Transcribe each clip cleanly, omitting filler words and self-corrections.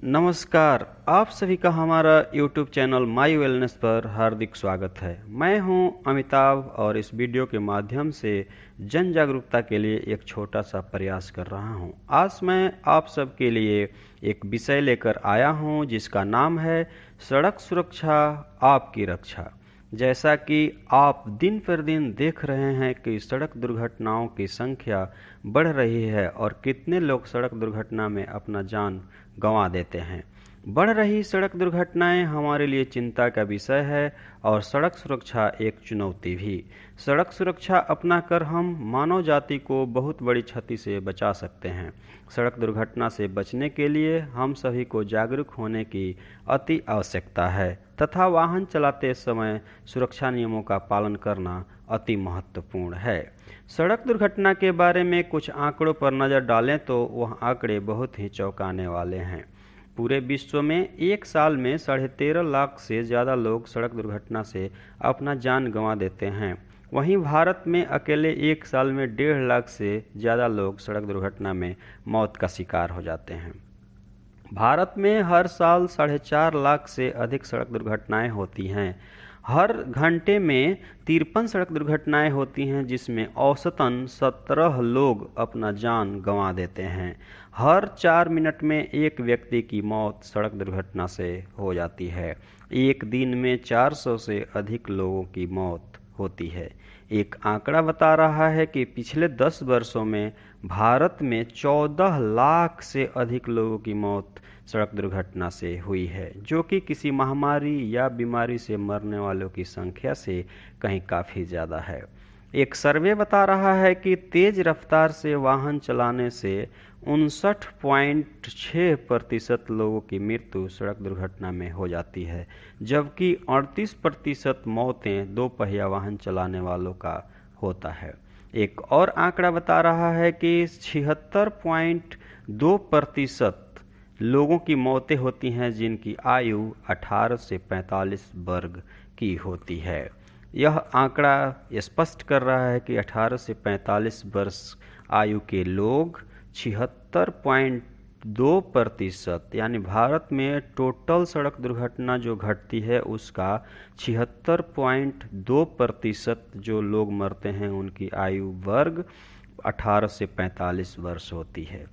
नमस्कार। आप सभी का हमारा YouTube चैनल माई वेलनेस पर हार्दिक स्वागत है। मैं हूं अमिताभ और इस वीडियो के माध्यम से जन जागरूकता के लिए एक छोटा सा प्रयास कर रहा हूं। आज मैं आप सब के लिए एक विषय लेकर आया हूं जिसका नाम है सड़क सुरक्षा आपकी रक्षा। जैसा कि आप दिन पर दिन देख रहे हैं कि सड़क दुर्घटनाओं की संख्या बढ़ रही है और कितने लोग सड़क दुर्घटना में अपना जान गंवा देते हैं। बढ़ रही सड़क दुर्घटनाएं हमारे लिए चिंता का विषय है और सड़क सुरक्षा एक चुनौती भी। सड़क सुरक्षा अपनाकर हम मानव जाति को बहुत बड़ी क्षति से बचा सकते हैं। सड़क दुर्घटना से बचने के लिए हम सभी को जागरूक होने की अति आवश्यकता है तथा वाहन चलाते समय सुरक्षा नियमों का पालन करना अति महत्वपूर्ण है। सड़क दुर्घटना के बारे में कुछ आंकड़ों पर नज़र डालें तो वह आंकड़े बहुत ही चौंकाने वाले हैं। पूरे विश्व में एक साल में 13.5 लाख से ज़्यादा लोग सड़क दुर्घटना से अपना जान गंवा देते हैं। वहीं भारत में अकेले एक साल में 1.5 लाख से ज़्यादा लोग सड़क दुर्घटना में मौत का शिकार हो जाते हैं। भारत में हर साल 4.5 लाख से अधिक सड़क दुर्घटनाएं होती हैं। हर घंटे में 53 सड़क दुर्घटनाएं होती हैं जिसमें औसतन 17 लोग अपना जान गंवा देते हैं। हर 4 मिनट में एक व्यक्ति की मौत सड़क दुर्घटना से हो जाती है। एक दिन में 400 से अधिक लोगों की मौत होती है। एक आंकड़ा बता रहा है कि पिछले 10 वर्षों में भारत में 14 लाख से अधिक लोगों की मौत सड़क दुर्घटना से हुई है, जो कि किसी महामारी या बीमारी से मरने वालों की संख्या से कहीं काफ़ी ज़्यादा है। एक सर्वे बता रहा है कि तेज रफ्तार से वाहन चलाने से 59.6% लोगों की मृत्यु सड़क दुर्घटना में हो जाती है, जबकि 38% मौतें दो पहिया वाहन चलाने वालों का होता है। एक और आंकड़ा बता रहा है कि 76.2% लोगों की मौतें होती हैं जिनकी आयु 18 से 45 वर्ग की होती है। यह आंकड़ा स्पष्ट कर रहा है कि 18 से 45 वर्ष आयु के लोग 76.2% यानी भारत में टोटल सड़क दुर्घटना जो घटती है उसका 76.2% जो लोग मरते हैं उनकी आयु वर्ग 18 से 45 वर्ष होती है।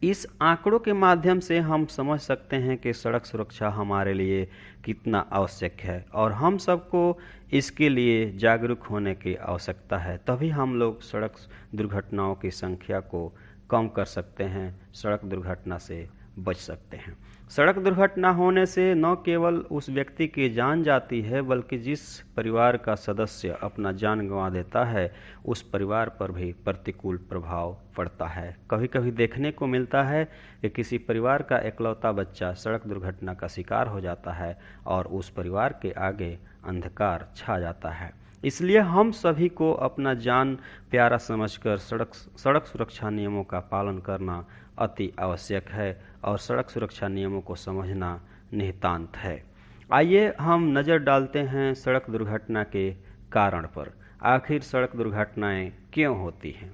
इस आंकड़ों के माध्यम से हम समझ सकते हैं कि सड़क सुरक्षा हमारे लिए कितना आवश्यक है और हम सबको इसके लिए जागरूक होने की आवश्यकता है। तभी हम लोग सड़क दुर्घटनाओं की संख्या को कम कर सकते हैं, सड़क दुर्घटना से बच सकते हैं। सड़क दुर्घटना होने से न केवल उस व्यक्ति की जान जाती है बल्कि जिस परिवार का सदस्य अपना जान गंवा देता है उस परिवार पर भी प्रतिकूल प्रभाव पड़ता है। कभी कभी देखने को मिलता है कि किसी परिवार का एकलौता बच्चा सड़क दुर्घटना का शिकार हो जाता है और उस परिवार के आगे अंधकार छा जाता है। इसलिए हम सभी को अपना जान प्यारा समझकर सड़क सुरक्षा नियमों का पालन करना अति आवश्यक है और सड़क सुरक्षा नियमों को समझना नितांत है। आइए हम नज़र डालते हैं सड़क दुर्घटना के कारण पर। आखिर सड़क दुर्घटनाएं क्यों होती हैं?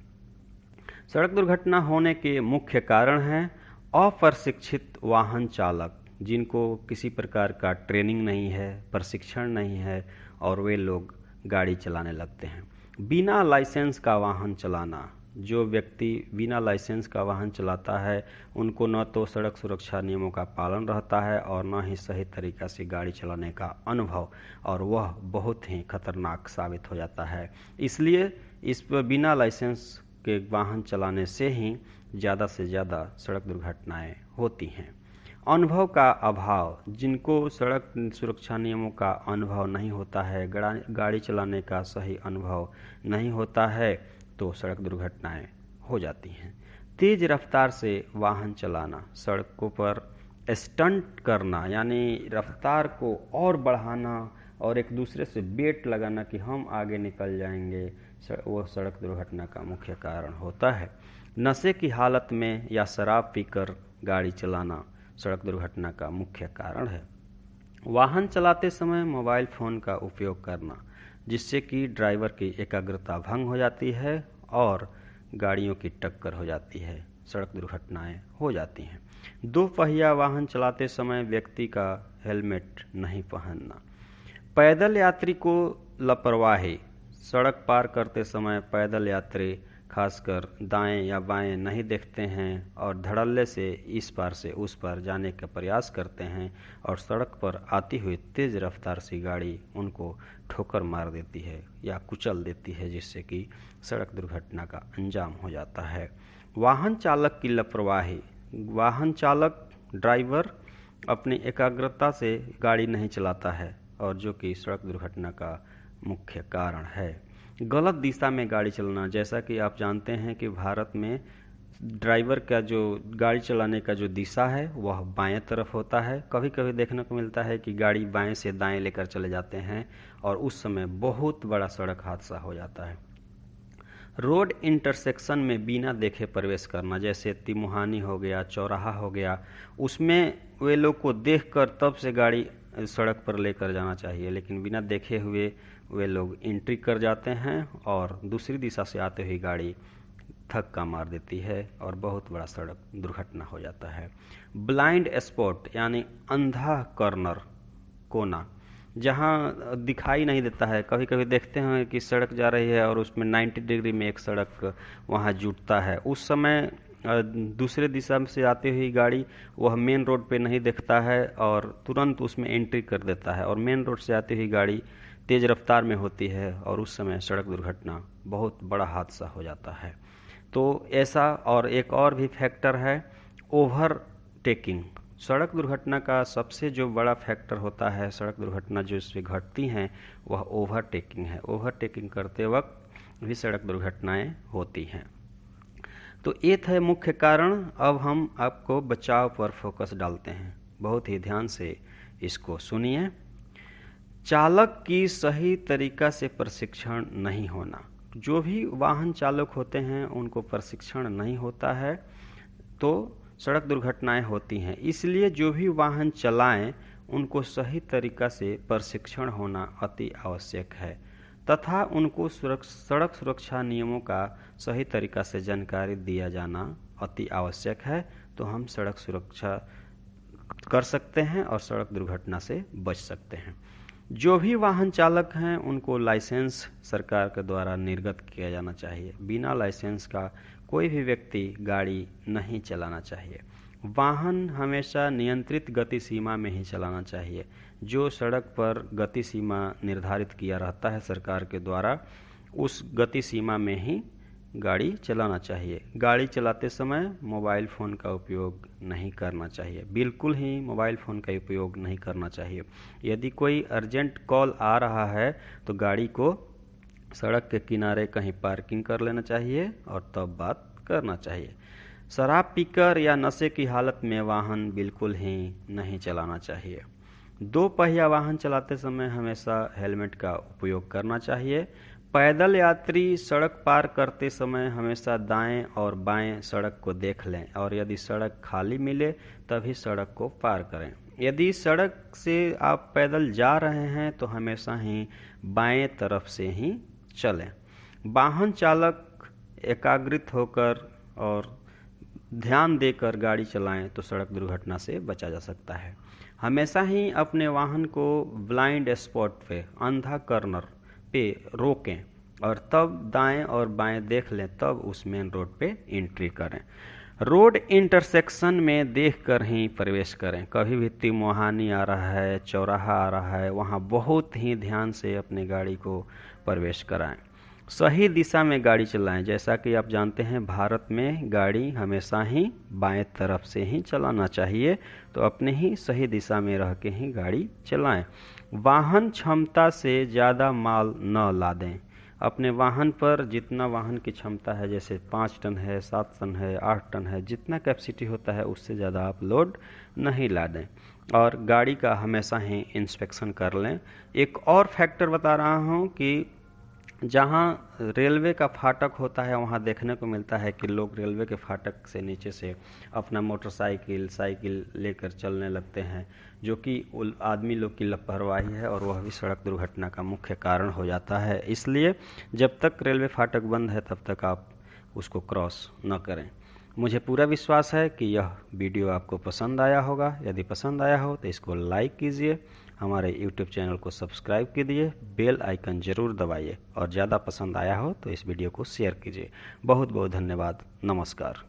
सड़क दुर्घटना होने के मुख्य कारण हैं अप्रशिक्षित वाहन चालक, जिनको किसी प्रकार का ट्रेनिंग नहीं है, प्रशिक्षण नहीं है और वे लोग गाड़ी चलाने लगते हैं। बिना लाइसेंस का वाहन चलाना, जो व्यक्ति बिना लाइसेंस का वाहन चलाता है उनको न तो सड़क सुरक्षा नियमों का पालन रहता है और न ही सही तरीक़ा से गाड़ी चलाने का अनुभव, और वह बहुत ही खतरनाक साबित हो जाता है। इसलिए इस पर बिना लाइसेंस के वाहन चलाने से ही ज़्यादा से ज़्यादा सड़क दुर्घटनाएं होती हैं। अनुभव का अभाव, जिनको सड़क सुरक्षा नियमों का अनुभव नहीं होता है, गाड़ी चलाने का सही अनुभव नहीं होता है, तो सड़क दुर्घटनाएं हो जाती हैं। तेज रफ्तार से वाहन चलाना, सड़कों पर स्टंट करना यानी रफ्तार को और बढ़ाना और एक दूसरे से बेट लगाना कि हम आगे निकल जाएंगे, वो सड़क दुर्घटना का मुख्य कारण होता है। नशे की हालत में या शराब पीकर गाड़ी चलाना सड़क दुर्घटना का मुख्य कारण है। वाहन चलाते समय मोबाइल फ़ोन का उपयोग करना, जिससे कि ड्राइवर की एकाग्रता भंग हो जाती है और गाड़ियों की टक्कर हो जाती है, सड़क दुर्घटनाएं हो जाती हैं। दो पहिया वाहन चलाते समय व्यक्ति का हेलमेट नहीं पहनना। पैदल यात्री को लापरवाही। सड़क पार करते समय पैदल यात्री खासकर दाएं या बाएं नहीं देखते हैं और धड़ल्ले से इस पार से उस पार जाने का प्रयास करते हैं और सड़क पर आती हुई तेज रफ्तार सी गाड़ी उनको ठोकर मार देती है या कुचल देती है, जिससे कि सड़क दुर्घटना का अंजाम हो जाता है। वाहन चालक की लापरवाही। वाहन चालक ड्राइवर अपनी एकाग्रता से गाड़ी नहीं चलाता है और जो कि सड़क दुर्घटना का मुख्य कारण है। गलत दिशा में गाड़ी चलाना। जैसा कि आप जानते हैं कि भारत में ड्राइवर का जो गाड़ी चलाने का जो दिशा है वह बाएं तरफ होता है। कभी कभी देखने को मिलता है कि गाड़ी बाएं से दाएं लेकर चले जाते हैं और उस समय बहुत बड़ा सड़क हादसा हो जाता है। रोड इंटरसेक्शन में बिना देखे प्रवेश करना, जैसे तिमुहानी हो गया, चौराहा हो गया, उसमें वे लोग को देखकर तब से गाड़ी सड़क पर लेकर जाना चाहिए, लेकिन बिना देखे हुए वे लोग एंट्री कर जाते हैं और दूसरी दिशा से आते हुए गाड़ी धक्का मार देती है और बहुत बड़ा सड़क दुर्घटना हो जाता है। ब्लाइंड स्पॉट यानी अंधा कॉर्नर, कोना, जहाँ दिखाई नहीं देता है। कभी कभी देखते हैं कि सड़क जा रही है और उसमें 90 डिग्री में एक सड़क वहाँ जुटता है, उस समय दूसरे दिशा से आती हुई गाड़ी वह मेन रोड पे नहीं देखता है और तुरंत उसमें एंट्री कर देता है और मेन रोड से आती हुई गाड़ी तेज रफ्तार में होती है और उस समय सड़क दुर्घटना बहुत बड़ा हादसा हो जाता है। तो ऐसा और एक और भी फैक्टर है ओवरटेकिंग। सड़क दुर्घटना का सबसे जो बड़ा फैक्टर होता है, सड़क दुर्घटना जो इससे घटती हैं, वह ओवरटेकिंग है। ओवरटेकिंग करते वक्त भी सड़क दुर्घटनाएं होती हैं। तो ये थे मुख्य कारण। अब हम आपको बचाव पर फोकस डालते हैं, बहुत ही ध्यान से इसको सुनिए। चालक की सही तरीका से प्रशिक्षण नहीं होना। जो भी वाहन चालक होते हैं उनको प्रशिक्षण नहीं होता है तो सड़क दुर्घटनाएं होती हैं। इसलिए जो भी वाहन चलाएं उनको सही तरीका से प्रशिक्षण होना अति आवश्यक है तथा उनको सड़क सुरक्षा नियमों का सही तरीका से जानकारी दिया जाना अति आवश्यक है। तो हम सड़क सुरक्षा कर सकते हैं और सड़क दुर्घटना से बच सकते हैं। जो भी वाहन चालक हैं उनको लाइसेंस सरकार के द्वारा निर्गत किया जाना चाहिए। बिना लाइसेंस का कोई भी व्यक्ति गाड़ी नहीं चलाना चाहिए। वाहन हमेशा नियंत्रित गति सीमा में ही चलाना चाहिए। जो सड़क पर गति सीमा निर्धारित किया रहता है सरकार के द्वारा, उस गति सीमा में ही गाड़ी चलाना चाहिए। गाड़ी चलाते समय मोबाइल फ़ोन का उपयोग नहीं करना चाहिए, बिल्कुल ही मोबाइल फ़ोन का उपयोग नहीं करना चाहिए। यदि कोई अर्जेंट कॉल आ रहा है तो गाड़ी को सड़क के किनारे कहीं पार्किंग कर लेना चाहिए और तब बात करना चाहिए। शराब पीकर या नशे की हालत में वाहन बिल्कुल ही नहीं चलाना चाहिए। दो पहिया वाहन चलाते समय हमेशा हेलमेट का उपयोग करना चाहिए। पैदल यात्री सड़क पार करते समय हमेशा दाएं और बाएं सड़क को देख लें और यदि सड़क खाली मिले तभी सड़क को पार करें। यदि सड़क से आप पैदल जा रहे हैं तो हमेशा ही बाएं तरफ से ही चलें। वाहन चालक एकाग्रित होकर और ध्यान देकर गाड़ी चलाएं तो सड़क दुर्घटना से बचा जा सकता है। हमेशा ही अपने वाहन को ब्लाइंड स्पॉट पे, अंधा कॉर्नर पे रोकें और तब दाएं और बाएं देख लें, तब उस मेन रोड पे एंट्री करें। रोड इंटरसेक्शन में देखकर ही प्रवेश करें। कभी भी तिमुहानी आ रहा है, चौराहा आ रहा है, वहाँ बहुत ही ध्यान से अपनी गाड़ी को प्रवेश कराएं। सही दिशा में गाड़ी चलाएं। जैसा कि आप जानते हैं भारत में गाड़ी हमेशा ही बाएं तरफ से ही चलाना चाहिए, तो अपने ही सही दिशा में रह के ही गाड़ी चलाएं। वाहन क्षमता से ज़्यादा माल न लादें। अपने वाहन पर जितना वाहन की क्षमता है, जैसे 5 टन है, 7 टन है, 8 टन है, जितना कैपेसिटी होता है उससे ज़्यादा आप लोड नहीं लादें और गाड़ी का हमेशा ही इंस्पेक्शन कर लें। एक और फैक्टर बता रहा हूँ कि जहाँ रेलवे का फाटक होता है वहाँ देखने को मिलता है कि लोग रेलवे के फाटक से नीचे से अपना मोटरसाइकिल, साइकिल लेकर चलने लगते हैं, जो कि आदमी लोग की लापरवाही है और वह भी सड़क दुर्घटना का मुख्य कारण हो जाता है। इसलिए जब तक रेलवे फाटक बंद है तब तक आप उसको क्रॉस न करें। मुझे पूरा विश्वास है कि यह वीडियो आपको पसंद आया होगा। यदि पसंद आया हो तो इसको लाइक कीजिए, हमारे YouTube चैनल को सब्सक्राइब कीजिए, बेल आइकन ज़रूर दबाइए और ज़्यादा पसंद आया हो तो इस वीडियो को शेयर कीजिए। बहुत बहुत धन्यवाद। नमस्कार।